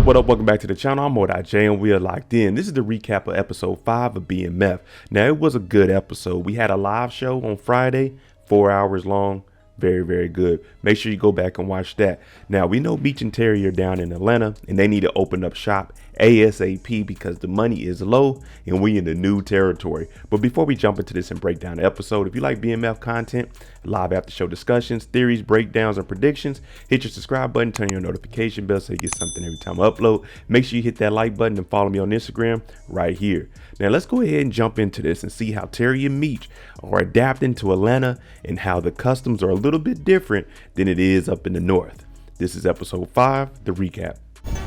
What up? Welcome back to the channel. I'm Ajiona and we are locked in. This is the recap of episode 5 of BMF. Now, it was a good episode. We had a live show on Friday, 4 hours long. Very, very good. Make sure you go back and watch that. Now, we know Meech and Terry are down in Atlanta and they need to open up shop ASAP because the money is low and we in the new territory. But before we jump into this and break down the episode, if you like BMF content, live after show discussions, theories, breakdowns, and predictions, hit your subscribe button, turn your notification bell so you get something every time I upload. Make sure you hit that like button and follow me on Instagram right here. Now let's go ahead and jump into this and see how Terry and Meech are adapting to Atlanta and how the customs are a little bit different than it is up in the north. This is episode 5, the recap.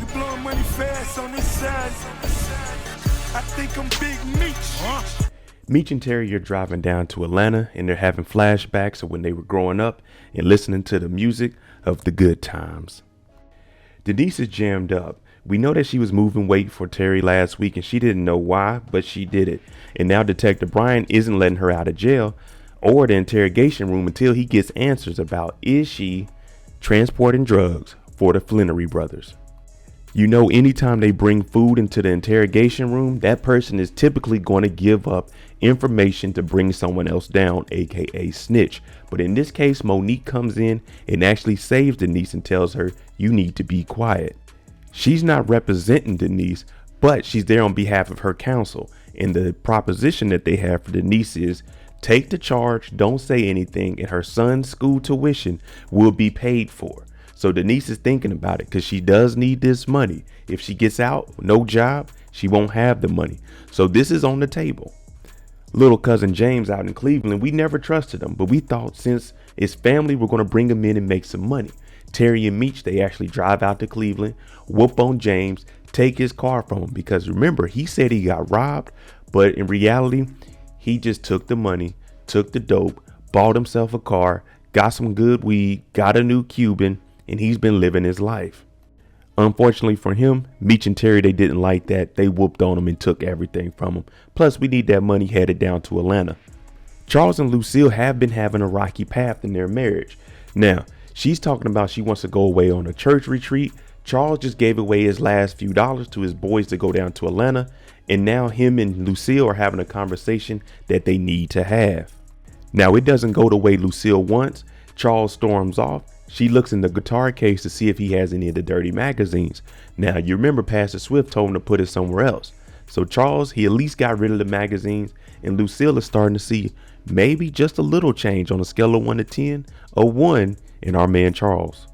You blowing money fast on this side. I think I'm Big Meech. Meech and Terry are driving down to Atlanta and they're having flashbacks of when they were growing up and listening to the music of the good times. Denise is jammed up. We know that she was moving weight for Terry last week and she didn't know why, but she did it. And now Detective Brian isn't letting her out of jail or the interrogation room until he gets answers about is she transporting drugs for the Flenory brothers. You know, anytime they bring food into the interrogation room, that person is typically going to give up information to bring someone else down, aka snitch. But in this case, Monique comes in and actually saves Denise and tells her, you need to be quiet. She's not representing Denise, but she's there on behalf of her counsel. And the proposition that they have for Denise is take the charge, don't say anything, and her son's school tuition will be paid for. So Denise is thinking about it because she does need this money. If she gets out, no job, she won't have the money. So this is on the table. Little cousin James out in Cleveland, we never trusted him, but we thought since it's family, we're going to bring him in and make some money. Terry and Meech, they actually drive out to Cleveland, whoop on James, take his car from him because remember, he said he got robbed, but in reality, he just took the money, took the dope, bought himself a car, got some good weed, got a new Cuban, and he's been living his life. Unfortunately for him, Meech and Terry, they didn't like that. They whooped on him and took everything from him. Plus, we need that money headed down to Atlanta. Charles and Lucille have been having a rocky path in their marriage. Now, she's talking about she wants to go away on a church retreat. Charles just gave away his last few dollars to his boys to go down to Atlanta. And now him and Lucille are having a conversation that they need to have. Now, it doesn't go the way Lucille wants. Charles storms off. She looks in the guitar case to see if he has any of the dirty magazines. Now, you remember Pastor Swift told him to put it somewhere else. So Charles, he at least got rid of the magazines. And Lucille is starting to see maybe just a little change on a scale of 1 to 10. A 1 in our man Charles.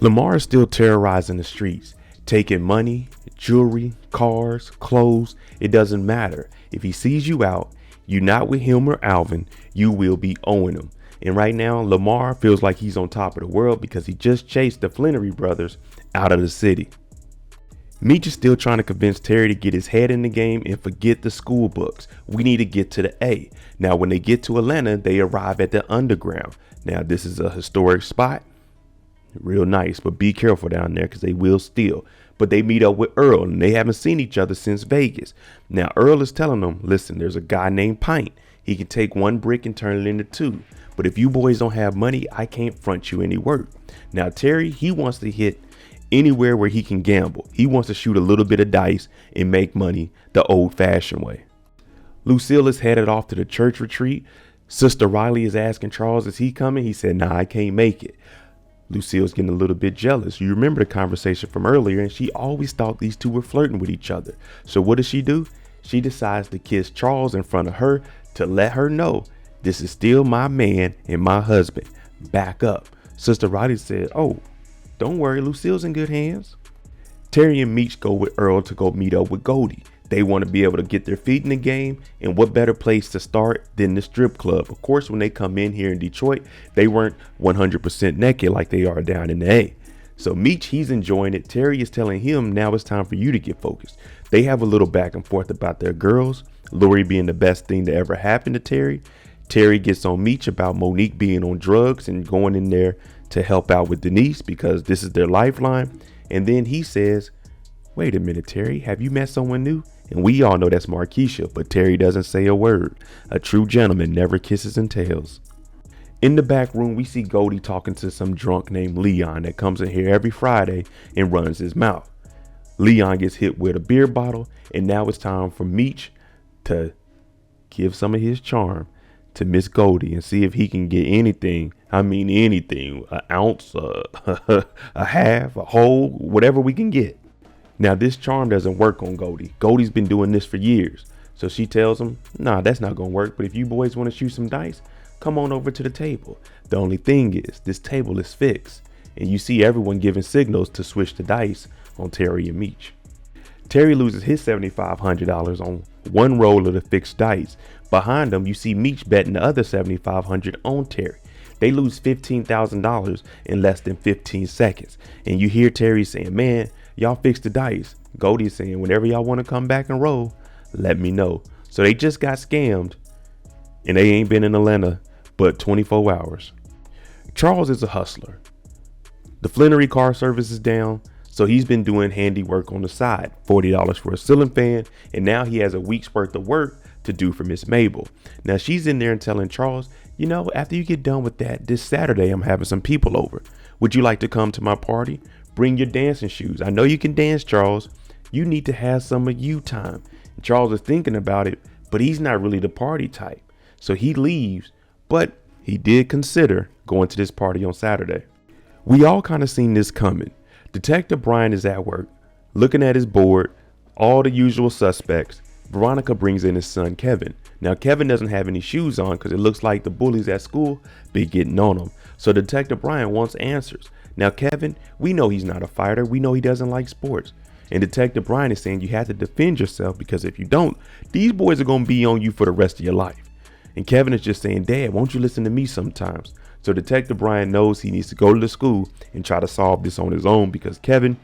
Lamar is still terrorizing the streets, taking money, jewelry, cars, clothes. It doesn't matter. If he sees you out, you're not with him or Alvin, you will be owing him. And right now, Lamar feels like he's on top of the world because he just chased the Flenory brothers out of the city. Meech is still trying to convince Terry to get his head in the game and forget the school books. We need to get to the A. Now, when they get to Atlanta, they arrive at the underground. Now, this is a historic spot. Real nice, but be careful down there because they will steal. But they meet up with Earl and they haven't seen each other since Vegas. Now, Earl is telling them, listen, there's a guy named Pint. He can take 1 brick and turn it into 2. But if you boys don't have money, I can't front you any work. Now, Terry, he wants to hit anywhere where he can gamble. He wants to shoot a little bit of dice and make money the old fashioned way. Lucille is headed off to the church retreat. Sister Riley is asking Charles, is he coming? He said, nah, I can't make it. Lucille's getting a little bit jealous. You remember the conversation from earlier, and she always thought these two were flirting with each other. So what does she do? She decides to kiss Charles in front of her to let her know this is still my man and my husband. Back up. Sister Riley said, oh, don't worry, Lucille's in good hands. Terry and Meech go with Earl to go meet up with Goldie. They want to be able to get their feet in the game, and what better place to start than the strip club. Of course, when they come in here in Detroit, they weren't 100% naked like they are down in the A. So Meech, he's enjoying it. Terry is telling him now it's time for you to get focused. They have a little back and forth about their girls, Lori being the best thing to ever happen to Terry. Terry gets on Meech about Monique being on drugs and going in there to help out with Denise because this is their lifeline. And then he says, wait a minute, Terry, have you met someone new? And we all know that's Markeisha, but Terry doesn't say a word. A true gentleman never kisses and tells. In the back room, we see Goldie talking to some drunk named Leon that comes in here every Friday and runs his mouth. Leon gets hit with a beer bottle, and now it's time for Meech to give some of his charm to Miss Goldie and see if he can get anything. I mean anything, an ounce, a half, a whole, whatever we can get. Now this charm doesn't work on Goldie. Goldie's been doing this for years. So she tells him, nah, that's not gonna work. But if you boys want to shoot some dice, come on over to the table. The only thing is, this table is fixed. And you see everyone giving signals to switch the dice on Terry and Meech. Terry loses his $7,500 on one roll of the fixed dice. Behind him, you see Meech betting the other $7,500 on Terry. They lose $15,000 in less than 15 seconds. And you hear Terry saying, man, y'all fixed the dice. Goldie's saying, whenever y'all want to come back and roll, let me know. So they just got scammed, and they ain't been in Atlanta but 24 hours. Charles is a hustler. The Flennory car service is down, so he's been doing handiwork on the side. $40 for a ceiling fan, and now he has a week's worth of work to do for Miss Mabel. Now she's in there and telling Charles, you know, after you get done with that, this Saturday I'm having some people over. Would you like to come to my party? Bring your dancing shoes. I know you can dance, Charles. You need to have some of you time. And Charles is thinking about it, but he's not really the party type. So he leaves, but he did consider going to this party on Saturday. We all kind of seen this coming. Detective Brian is at work, looking at his board, all the usual suspects. Veronica brings in his son, Kevin. Now, Kevin doesn't have any shoes on because it looks like the bullies at school be getting on him. So Detective Brian wants answers. Now, Kevin, we know he's not a fighter. We know he doesn't like sports. And Detective Brian is saying you have to defend yourself because if you don't, these boys are going to be on you for the rest of your life. And Kevin is just saying, Dad, won't you listen to me sometimes? So Detective Brian knows he needs to go to the school and try to solve this on his own because Kevin,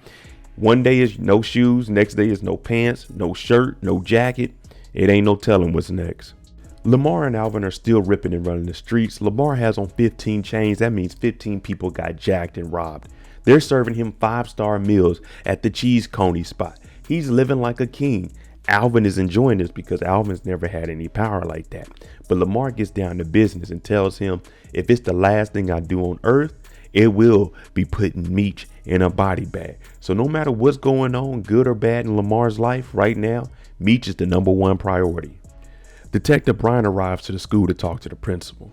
one day is no shoes, next day is no pants, no shirt, no jacket. It ain't no telling what's next. Lamar and Alvin are still ripping and running the streets. Lamar has on 15 chains. That means 15 people got jacked and robbed. They're serving him 5-star meals at the Cheese Coney spot. He's living like a king. Alvin is enjoying this because Alvin's never had any power like that. But Lamar gets down to business and tells him, if it's the last thing I do on earth, it will be putting Meech in a body bag. So no matter what's going on, good or bad in Lamar's life right now, Meech is the #1 priority. Detective Brian arrives to the school to talk to the principal.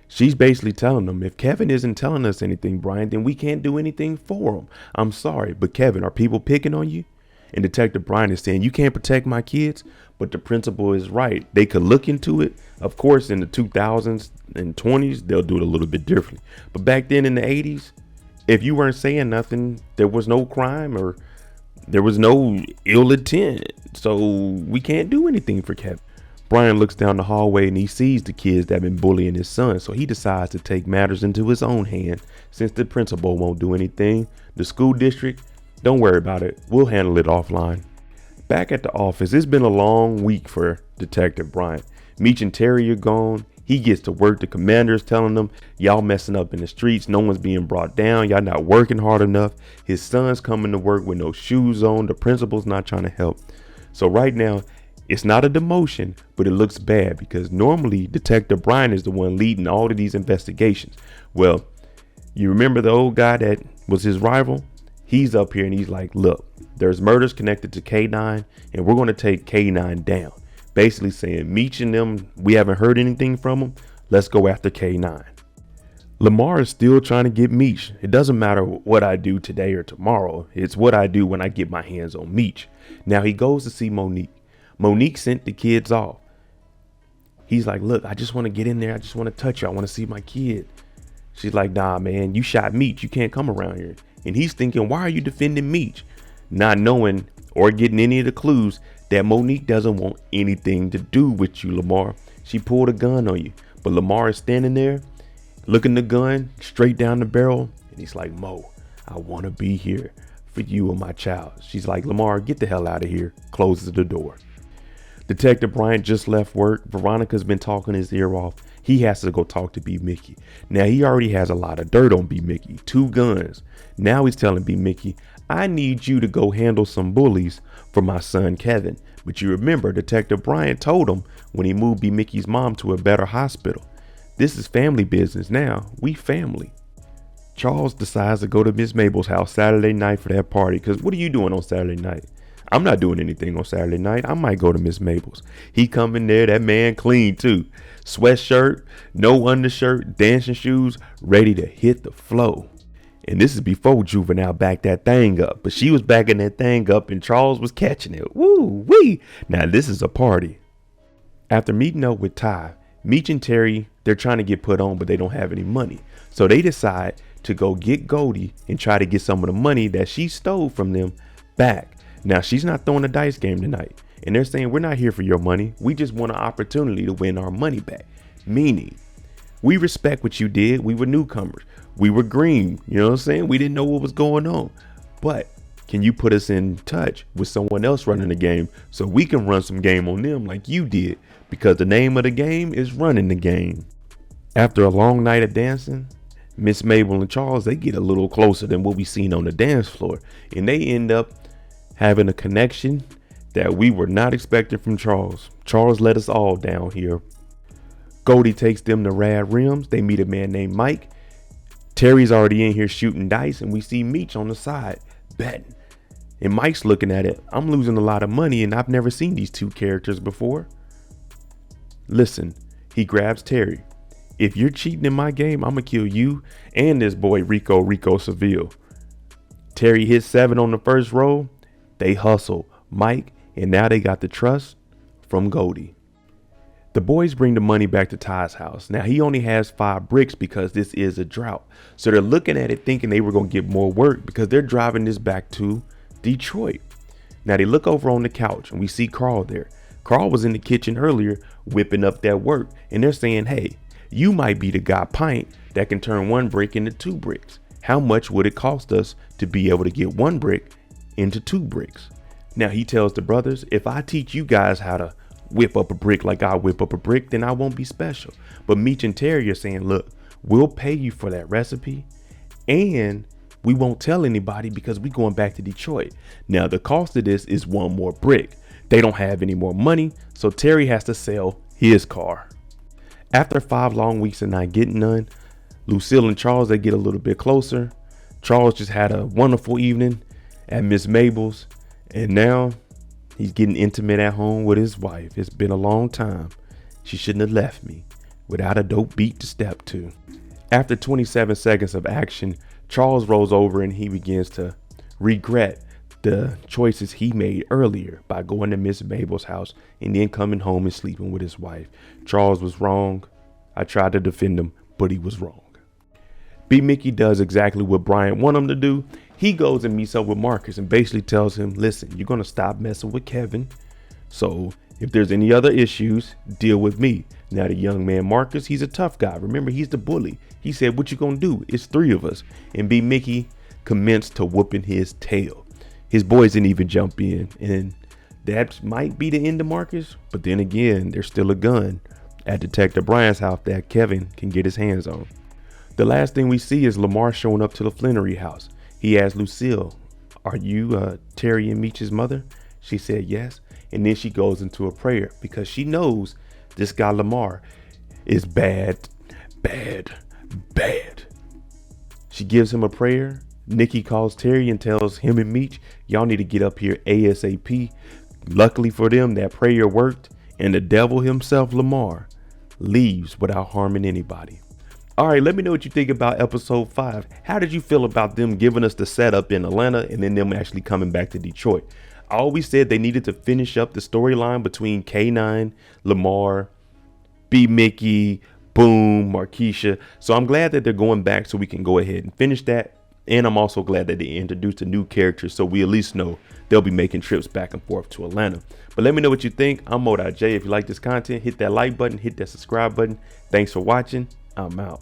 She's basically telling them, if Kevin isn't telling us anything, Brian, then we can't do anything for him. I'm sorry, but Kevin, are people picking on you? And Detective Brian is saying, you can't protect my kids, but the principal is right. They could look into it. Of course, in the 2000s and 20s, they'll do it a little bit differently. But back then in the 80s, if you weren't saying nothing, there was no crime or there was no ill intent. So we can't do anything for Kevin. Brian looks down the hallway and he sees the kids that have been bullying his son. So he decides to take matters into his own hand. Since the principal won't do anything, the school district, don't worry about it. We'll handle it offline. Back at the office, it's been a long week for Detective Brian. Meech and Terry are gone. He gets to work. The commander is telling them, y'all messing up in the streets. No one's being brought down. Y'all not working hard enough. His son's coming to work with no shoes on. The principal's not trying to help. So right now, it's not a demotion, but it looks bad because normally Detective Brian is the one leading all of these investigations. Well, you remember the old guy that was his rival? He's up here and he's like, look, there's murders connected to K9 and we're going to take K9 down. Basically saying Meech and them, we haven't heard anything from them. Let's go after K9. Lamar is still trying to get Meech. It doesn't matter what I do today or tomorrow. It's what I do when I get my hands on Meech. Now he goes to see Monique. Monique sent the kids off. He's like, look, I just want to get in there. I just want to touch you. I want to see my kid. She's like, nah, man, you shot Meech. You can't come around here. And he's thinking, why are you defending Meech? Not knowing or getting any of the clues that Monique doesn't want anything to do with you, Lamar. She pulled a gun on you. But Lamar is standing there, looking the gun straight down the barrel. And he's like, Mo, I want to be here for you and my child. She's like, Lamar, get the hell out of here. Closes the door. Detective Bryant just left work. Veronica's been talking his ear off. He has to go talk to B. Mickey. Now he already has a lot of dirt on B. Mickey. 2 guns. Now he's telling B. Mickey, I need you to go handle some bullies for my son Kevin. But you remember Detective Bryant told him when he moved B. Mickey's mom to a better hospital. This is family business now. We family. Charles decides to go to Miss Mabel's house Saturday night for that party. Because what are you doing on Saturday night? I'm not doing anything on Saturday night. I might go to Miss Mabel's. He come in there, that man clean too. Sweatshirt, no undershirt, dancing shoes, ready to hit the flow. And this is before Juvenile backed that thing up. But she was backing that thing up and Charles was catching it. Woo wee. Now this is a party. After meeting up with Ty, Meech and Terry, they're trying to get put on, but they don't have any money. So they decide to go get Goldie and try to get some of the money that she stole from them back. Now she's not throwing a dice game tonight. And they're saying, we're not here for your money. We just want an opportunity to win our money back. Meaning, we respect what you did. We were newcomers. We were green. You know what I'm saying? We didn't know what was going on. But can you put us in touch with someone else running the game so we can run some game on them like you did? Because the name of the game is running the game. After a long night of dancing, Miss Mabel and Charles, they get a little closer than what we seen on the dance floor. And they end up having a connection that we were not expecting from Charles. Charles let us all down here. Goldie takes them to Rad Rims. They meet a man named Mike. Terry's already in here shooting dice, and we see Meech on the side betting. And Mike's looking at it. I'm losing a lot of money, and I've never seen these two characters before. Listen, he grabs Terry. If you're cheating in my game, I'm gonna kill you and this boy Rico Seville. Terry hits 7 on the first roll. They hustle Mike, and now they got the trust from Goldie. The boys bring the money back to Ty's house. Now he only has 5 bricks because this is a drought. So they're looking at it thinking they were going to get more work because they're driving this back to Detroit. Now they look over on the couch and we see Carl there. Carl was in the kitchen earlier whipping up that work, and they're saying, hey, you might be the guy Pint that can turn 1 brick into 2 bricks. How much would it cost us to be able to get 1 brick into 2 bricks? Now he tells the brothers, if I teach you guys how to whip up a brick like I whip up a brick, then I won't be special. But Meech and Terry are saying, look, we'll pay you for that recipe and we won't tell anybody because we're going back to Detroit. Now the cost of this is 1 more brick. They don't have any more money, so Terry has to sell his car. After 5 long weeks of not getting none, Lucille and Charles, they get a little bit closer. Charles just had a wonderful evening at Miss Mabel's, and now he's getting intimate at home with his wife. It's been a long time. She shouldn't have left me without a dope beat to step to. After 27 seconds of action, Charles rolls over and he begins to regret the choices he made earlier by going to Miss Mabel's house and then coming home and sleeping with his wife. Charles was wrong. I tried to defend him, but he was wrong. B. Mickey does exactly what Brian wanted him to do. He goes and meets up with Marcus and basically tells him, listen, you're going to stop messing with Kevin. So if there's any other issues, deal with me. Now the young man Marcus, he's a tough guy. Remember, he's the bully. He said, what you going to do? It's 3 of us. And B. Mickey commenced to whooping his tail. His boys didn't even jump in, and that might be the end of Marcus. But then again, there's still a gun at Detective Brian's house that Kevin can get his hands on. The last thing we see is Lamar showing up to the Flennory house. He asked Lucille, are you Terry and Meech's mother? She said yes. And then she goes into a prayer because she knows this guy Lamar is bad. She gives him a prayer. Nikki calls Terry and tells him and Meech, y'all need to get up here ASAP. Luckily for them, that prayer worked, and the devil himself, Lamar, leaves without harming anybody. All right, let me know what you think about episode 5. How did you feel about them giving us the setup in Atlanta and then them actually coming back to Detroit? I always said they needed to finish up the storyline between K9, Lamar, B. Mickey, Boom, Markeisha. So I'm glad that they're going back so we can go ahead and finish that. And I'm also glad that they introduced a new character so we at least know they'll be making trips back and forth to Atlanta. But let me know what you think. I'm Mo.J. If you like this content, hit that like button, hit that subscribe button. Thanks for watching. I'm out.